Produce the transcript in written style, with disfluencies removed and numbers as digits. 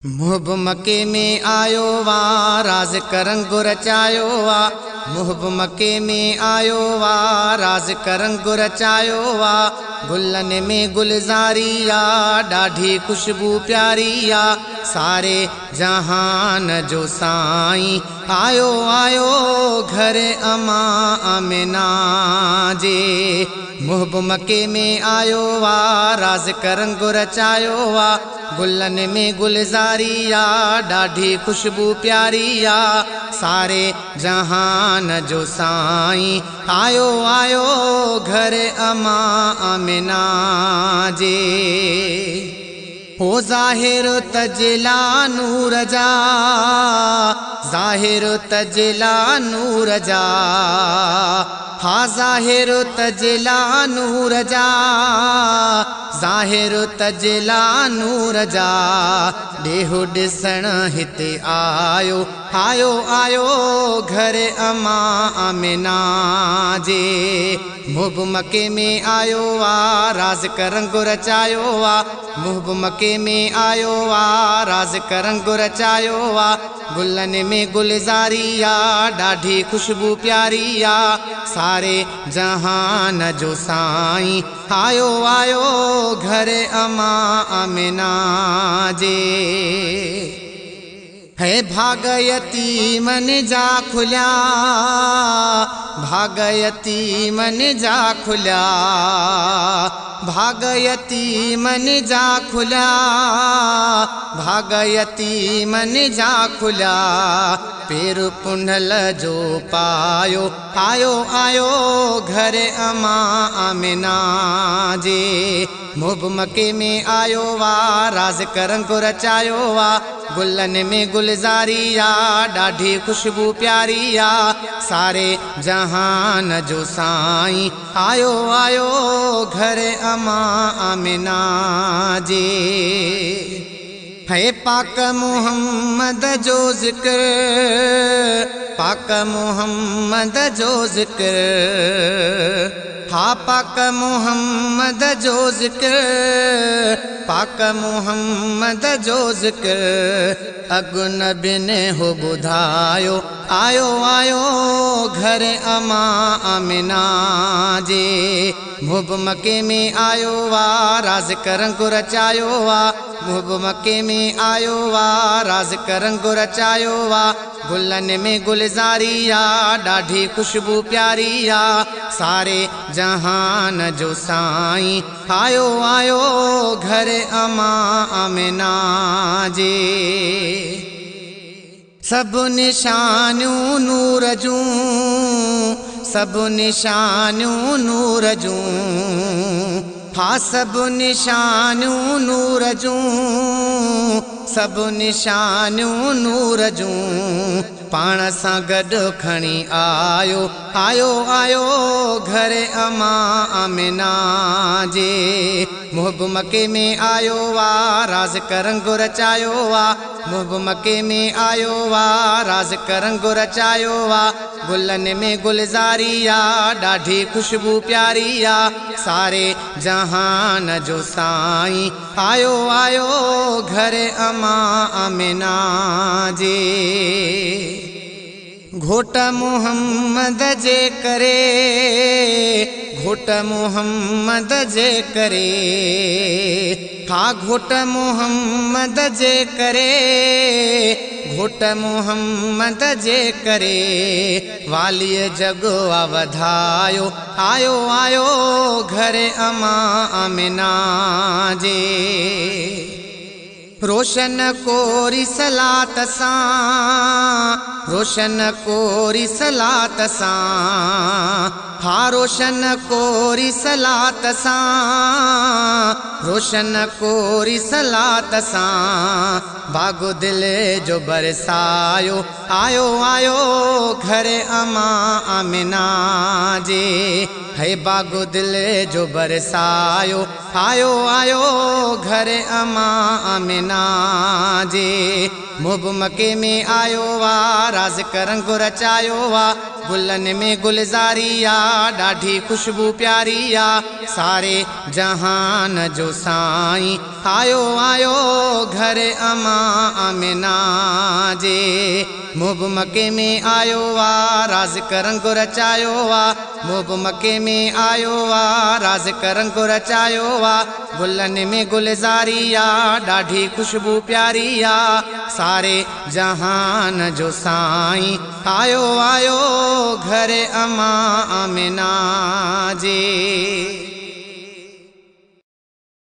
मुहब मके में आयो वा राज करंग रचायो वा। मुहब मके में आयो वा राज करंग रचायो वा। गुलन में गुलजारिया ॾाढी खुशबू प्यारिया। सारे जहान जो साईं आयो आयो घर अमा आमिना जे। मुहब मके में आयो वा राज करंग रचायो वा। गुलन में गुलजारिया ॾाढी खुशबू प्यारिया। सारे जहान जो साईं आयो आयो घर अमा आमिना जे। हो ज़ाहिर तजला नूर जा, ज़ाहिर तजला नूर जा। हा ज़ाहिर तजला नूर जा, ज़ाहिर तजला नूर जा। ॾेहु ॾिसण हिते आयो आयो आयो घर अमा आमिना जे। मुहब मके में आयो वा राज करंग रचायो वा। मुहब मके में आयो वा राज करंग रचायो वा। गुलन में गुलजारिया ॾाढी खुशबू प्यारिया। सारे जहान जो साईं आयो आयो घर अमा आमिना जे। है भागयती मन जा खुल्या, भागयती मन जा खुल्या। भागयती मन जा खुल्या, भागयती मन जा खुल्या। पेर पुंडल जो पायो आयो आयो घर अमा आमिना जे। मुहब मके में आयो वा राज करंग रचायो वा। गुलन में गुलजारिया ॾाढी खुशबू प्यारिया। सारे जहान जो साईं आयो आयो घर अमा आमिना जे। है पाक मोहम्मद जो जिक्र, पाक मोहम्मद जो जिक्र। हा पाक मोहम्मद जो जिक्र, पाक मोहम्मद जो जिक्र। अगु नबी ने हो ॿुधायो आयो आयो घर अमा आमिना जे। मुहब मके में आयो वा राज करंग रचायो वा। मुहब मके में आयो वा राज करंग रचायो वा। गुलन में गुलजारिया ॾाढी खुशबू प्यारिया। सारे जहान जो साईं आयो आयो घर अमा आमिना जे। सब निशानियूं नूर जूं, सब निशानियूं नूर जूं। हा सब निशानियूं नूर जूं, सब निशानियूं नूर जूं। पाण सां गॾु खणी आयो आयो आयो घर अमा आमिना जे। मुहब मके में आयो वा राज करंग रचायो वा। मुहब मके में आयो वा राज करंग रचायो वा। गुलन में गुलजारिया ॾाढी खुशबू प्यारिया। सारे जहान जो साईं आयो आयो घर अमा आमिना जे। घोट मोहम्मद जे करे, घोट मोहम्मद जे करे। हा घोट मोहम्मद जे करे, घोट मोहम्मद जे करे। वालीअ जगवा वधायो आयो आयो घर अमा आमिना जे। रोशन कोरी सलात सां, रोशन कोरी सलात सां। हा रोशन कोरी सलात सां, रोशन कोरी सलात सां। बागो दिल जो बरसायो आयो आयो घर अमा आमिना जे। है बागो दिल जो बरसायो आयो आयो घर अमा आमिना जे। मुहब मके में आयो वा राज करंग रचायो वा। गुलन में गुलजारिया ॾाढी खुशबू प्यारिया। सारे जहान जो जो साईं आयो आयो घर अमा आमिना जे। मुब मके में आयो वा राज करंग रचायो वा, मुब मके में आयो वा राज करंग रचायो वा। गुलन में गुलजारिया ॾाढी खुशबू प्यारिया, सारे जहान जो साईं आयो आयो घर अमा आमिना जे।